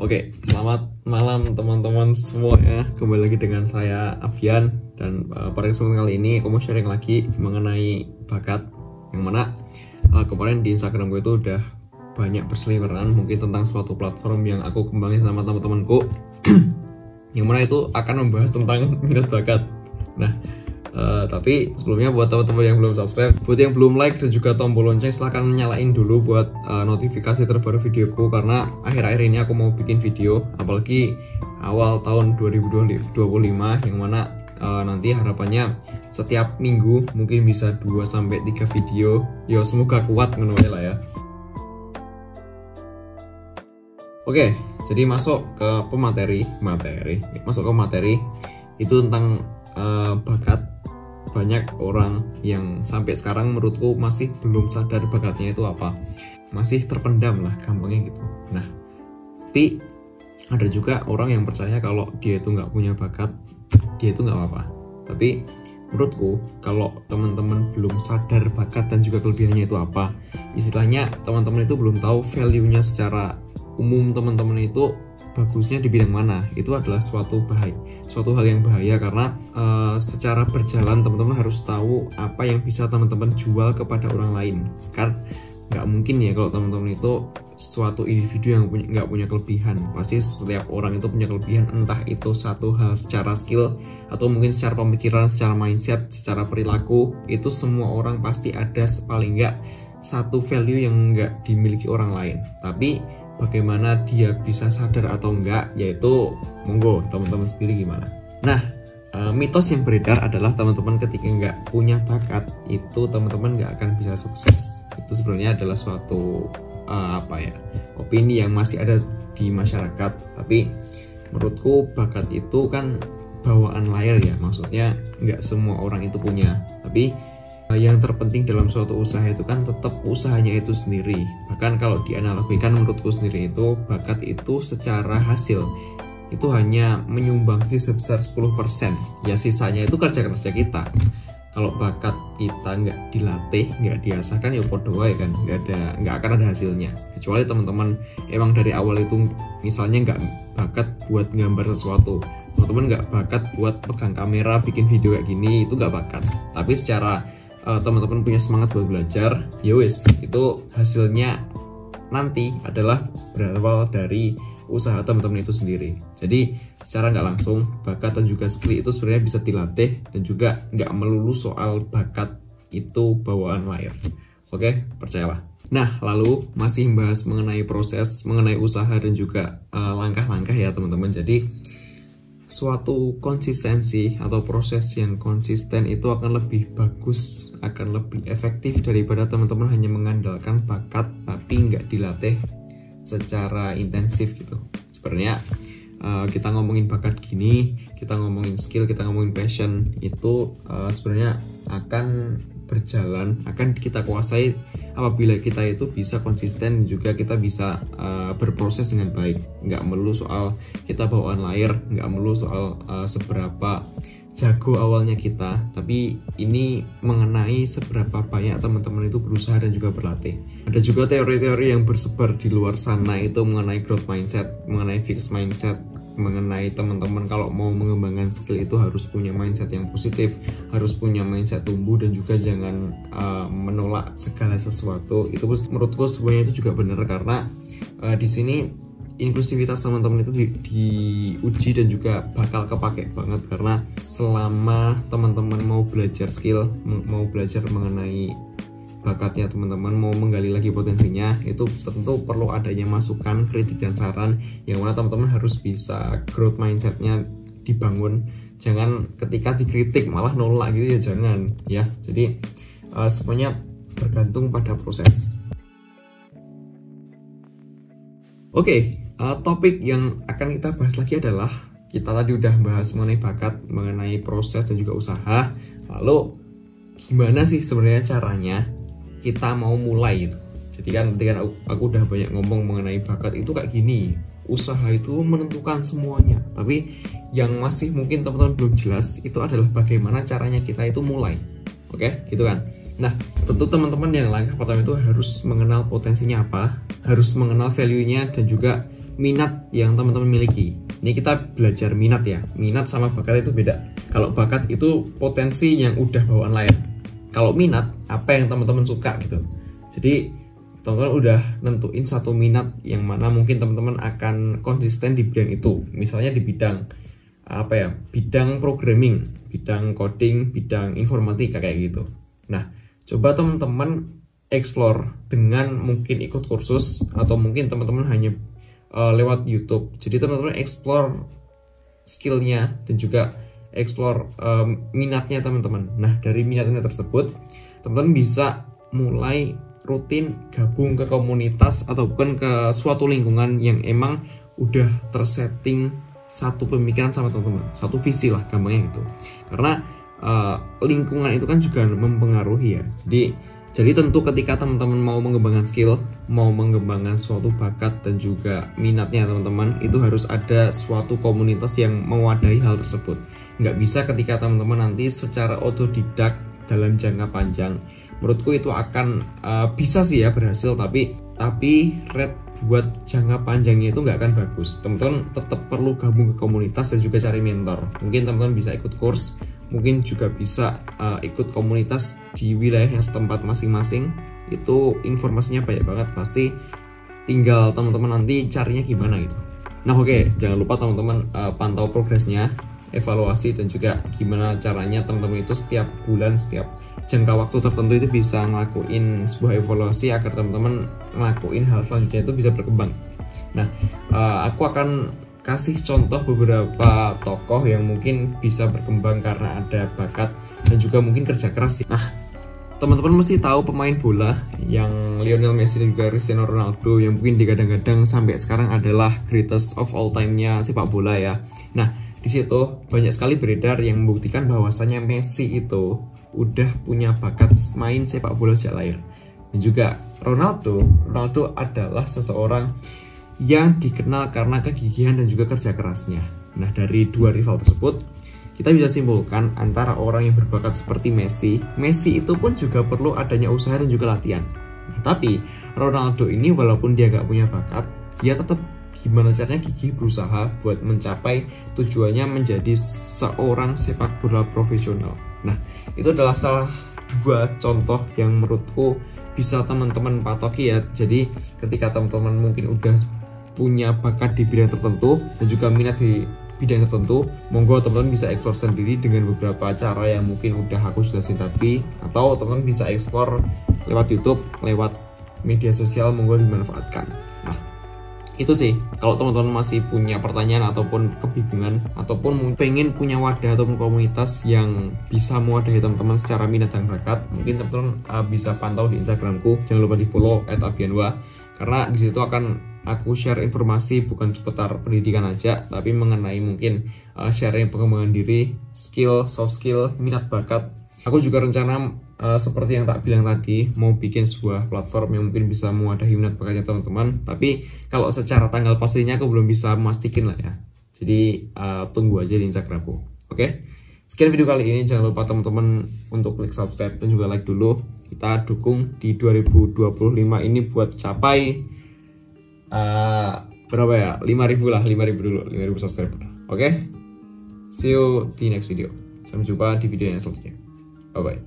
Oke, selamat malam teman-teman semuanya. Kembali lagi dengan saya Avian. Dan pada kesempatan kali ini aku mau sharing lagi mengenai bakat. Yang mana kemarin di Instagram gue itu udah banyak berseliweran mungkin tentang suatu platform yang aku kembangin sama teman-temanku. Yang mana itu akan membahas tentang minat bakat. Nah, tapi sebelumnya buat teman-teman yang belum subscribe, buat yang belum like dan juga tombol lonceng, silahkan nyalain dulu buat notifikasi terbaru videoku, karena akhir-akhir ini aku mau bikin video, apalagi awal tahun 2025 yang mana nanti harapannya setiap minggu mungkin bisa 2-3 video. Yo, semoga kuat menuai lah ya. Oke, jadi masuk ke materi itu tentang bakat. Banyak orang yang sampai sekarang menurutku masih belum sadar bakatnya itu apa, masih terpendam lah gampangnya gitu. Nah, tapi ada juga orang yang percaya kalau dia itu nggak punya bakat, dia itu nggak apa-apa. Tapi menurutku kalau teman-teman belum sadar bakat dan juga kelebihannya itu apa, istilahnya teman-teman itu belum tahu value-nya secara umum, teman-teman itu bagusnya di bidang mana, itu adalah suatu hal yang bahaya. Karena secara berjalan teman-teman harus tahu apa yang bisa teman-teman jual kepada orang lain. Kan nggak mungkin ya kalau teman-teman itu suatu individu yang nggak punya kelebihan. Pasti setiap orang itu punya kelebihan, entah itu satu hal secara skill atau mungkin secara pemikiran, secara mindset, secara perilaku. Itu semua orang pasti ada paling nggak satu value yang nggak dimiliki orang lain. Tapi bagaimana dia bisa sadar atau enggak, yaitu monggo teman-teman sendiri gimana. Nah, mitos yang beredar adalah teman-teman ketika nggak punya bakat itu teman-teman nggak akan bisa sukses. Itu sebenarnya adalah suatu opini yang masih ada di masyarakat. Tapi menurutku bakat itu kan bawaan lahir ya, maksudnya nggak semua orang itu punya. Tapi yang terpenting dalam suatu usaha itu kan tetap usahanya itu sendiri. Bahkan kalau dianalogikan menurutku sendiri itu bakat itu secara hasil itu hanya menyumbangsi sebesar 10%. Ya sisanya itu kerja kita. Kalau bakat kita nggak dilatih, nggak diasahkan, ya podo ya kan, nggak akan ada hasilnya. Kecuali teman-teman emang dari awal itu misalnya nggak bakat buat gambar sesuatu, teman-teman nggak bakat buat pegang kamera bikin video kayak gini, itu nggak bakat. Tapi secara teman-teman punya semangat buat belajar, ya wis, itu hasilnya nanti adalah berawal dari usaha teman-teman itu sendiri. Jadi secara nggak langsung bakat dan juga skill itu sebenarnya bisa dilatih, dan juga nggak melulu soal bakat itu bawaan lahir. Oke, percayalah. Nah, lalu masih membahas mengenai proses, mengenai usaha dan juga langkah-langkah ya teman-teman. Jadi suatu konsistensi atau proses yang konsisten itu akan lebih bagus, akan lebih efektif daripada teman-teman hanya mengandalkan bakat tapi nggak dilatih secara intensif gitu. Sebenarnya kita ngomongin bakat gini, kita ngomongin skill, kita ngomongin passion, itu sebenarnya akan berjalan, akan kita kuasai apabila kita itu bisa konsisten, juga kita bisa berproses dengan baik. Nggak melulu soal kita bawaan lahir, nggak melulu soal seberapa jago awalnya kita, tapi ini mengenai seberapa banyak teman-teman itu berusaha dan juga berlatih. Ada juga teori-teori yang bersebar di luar sana itu mengenai growth mindset, mengenai fixed mindset, mengenai teman-teman kalau mau mengembangkan skill itu harus punya mindset yang positif, harus punya mindset tumbuh, dan juga jangan menolak segala sesuatu. Itu menurutku semuanya itu juga benar, karena di sini inklusivitas teman-teman itu diuji dan juga bakal kepake banget. Karena selama teman-teman mau belajar skill, mau belajar mengenai bakatnya teman-teman, mau menggali lagi potensinya, itu tentu perlu adanya masukan, kritik, dan saran yang mana teman-teman harus bisa growth mindsetnya dibangun. Jangan ketika dikritik malah nolak gitu ya, jangan ya. Jadi semuanya bergantung pada proses. Oke, topik yang akan kita bahas lagi adalah, kita tadi udah bahas mengenai bakat, mengenai proses dan juga usaha. Lalu gimana sih sebenarnya caranya kita mau mulai gitu. Jadi kan aku udah banyak ngomong mengenai bakat itu kayak gini, usaha itu menentukan semuanya. Tapi yang masih mungkin teman-teman belum jelas itu adalah bagaimana caranya kita itu mulai. Oke, gitu kan. Nah, tentu teman-teman yang langkah pertama itu harus mengenal potensinya apa, harus mengenal value-nya, dan juga minat yang teman-teman miliki. Ini kita belajar minat ya. Minat sama bakat itu beda. Kalau bakat itu potensi yang udah bawaan lahir. Kalau minat, apa yang teman-teman suka gitu. Jadi teman-teman udah nentuin satu minat yang mana mungkin teman-teman akan konsisten di bidang itu. Misalnya di bidang bidang programming, bidang coding, bidang informatika kayak gitu. Nah, coba teman-teman explore dengan mungkin ikut kursus atau mungkin teman-teman hanya lewat YouTube. Jadi teman-teman explore skillnya dan juga explore minatnya teman-teman. Nah, dari minatnya tersebut teman-teman bisa mulai rutin gabung ke komunitas atau bukan ke suatu lingkungan yang emang udah tersetting satu pemikiran sama teman-teman, satu visi lah gampangnya gitu. Karena lingkungan itu kan juga mempengaruhi ya. Jadi tentu ketika teman-teman mau mengembangkan skill, mau mengembangkan suatu bakat dan juga minatnya teman-teman, itu harus ada suatu komunitas yang mewadahi hal tersebut. Nggak bisa ketika teman-teman nanti secara otodidak dalam jangka panjang. Menurutku itu akan bisa sih ya berhasil, tapi rate buat jangka panjangnya itu nggak akan bagus. Teman-teman tetap perlu gabung ke komunitas dan juga cari mentor. Mungkin teman-teman bisa ikut course, mungkin juga bisa ikut komunitas di wilayahnya setempat masing-masing. Itu informasinya banyak banget, pasti tinggal teman-teman nanti carinya gimana gitu. Nah oke, jangan lupa teman-teman pantau progresnya, evaluasi dan juga gimana caranya teman-teman itu setiap bulan, setiap jangka waktu tertentu itu bisa ngelakuin sebuah evaluasi agar teman-teman ngelakuin hal selanjutnya itu bisa berkembang. Nah, aku akan kasih contoh beberapa tokoh yang mungkin bisa berkembang karena ada bakat dan juga mungkin kerja keras. Nah, teman-teman mesti tahu pemain bola yang Lionel Messi dan juga Cristiano Ronaldo yang mungkin digadang-gadang sampai sekarang adalah greatest of all time-nya sepak bola ya. Nah, di situ banyak sekali beredar yang membuktikan bahwasannya Messi itu udah punya bakat main sepak bola sejak lahir. Dan juga Ronaldo adalah seseorang yang dikenal karena kegigihan dan juga kerja kerasnya. Nah, dari dua rival tersebut kita bisa simpulkan antara orang yang berbakat seperti Messi itu pun juga perlu adanya usaha dan juga latihan. Nah, tapi Ronaldo ini walaupun dia gak punya bakat, dia tetap gimana caranya gigih berusaha buat mencapai tujuannya menjadi seorang sepak bola profesional. Nah, itu adalah salah dua contoh yang menurutku bisa teman-teman patoki ya. Jadi ketika teman-teman mungkin udah punya bakat di bidang tertentu dan juga minat di bidang tertentu, monggo teman-teman bisa explore sendiri dengan beberapa cara yang mungkin udah aku jelasin tadi, atau teman-teman bisa explore lewat YouTube, lewat media sosial, monggo dimanfaatkan. Nah, itu sih, kalau teman-teman masih punya pertanyaan ataupun kebingungan ataupun pengen punya wadah ataupun komunitas yang bisa mewadahi teman-teman secara minat dan bakat, mungkin teman-teman bisa pantau di Instagramku. Jangan lupa di follow @abianwa, karena di situ akan aku share informasi bukan seputar pendidikan aja, tapi mengenai mungkin sharing pengembangan diri, skill, soft skill, minat bakat. Aku juga rencana seperti yang tak bilang tadi, mau bikin sebuah platform yang mungkin bisa mewadahi minat bakatnya teman-teman. Tapi kalau secara tanggal pastinya aku belum bisa memastikan lah ya. Jadi tunggu aja di Instagramku. Oke? Sekian video kali ini. Jangan lupa teman-teman untuk klik subscribe dan juga like dulu. Kita dukung di 2025 ini buat capai berapa ya? 5.000 lah, 5.000 dulu, 5.000 subscriber. Oke? See you di next video. Sampai jumpa di video yang selanjutnya. Bye bye.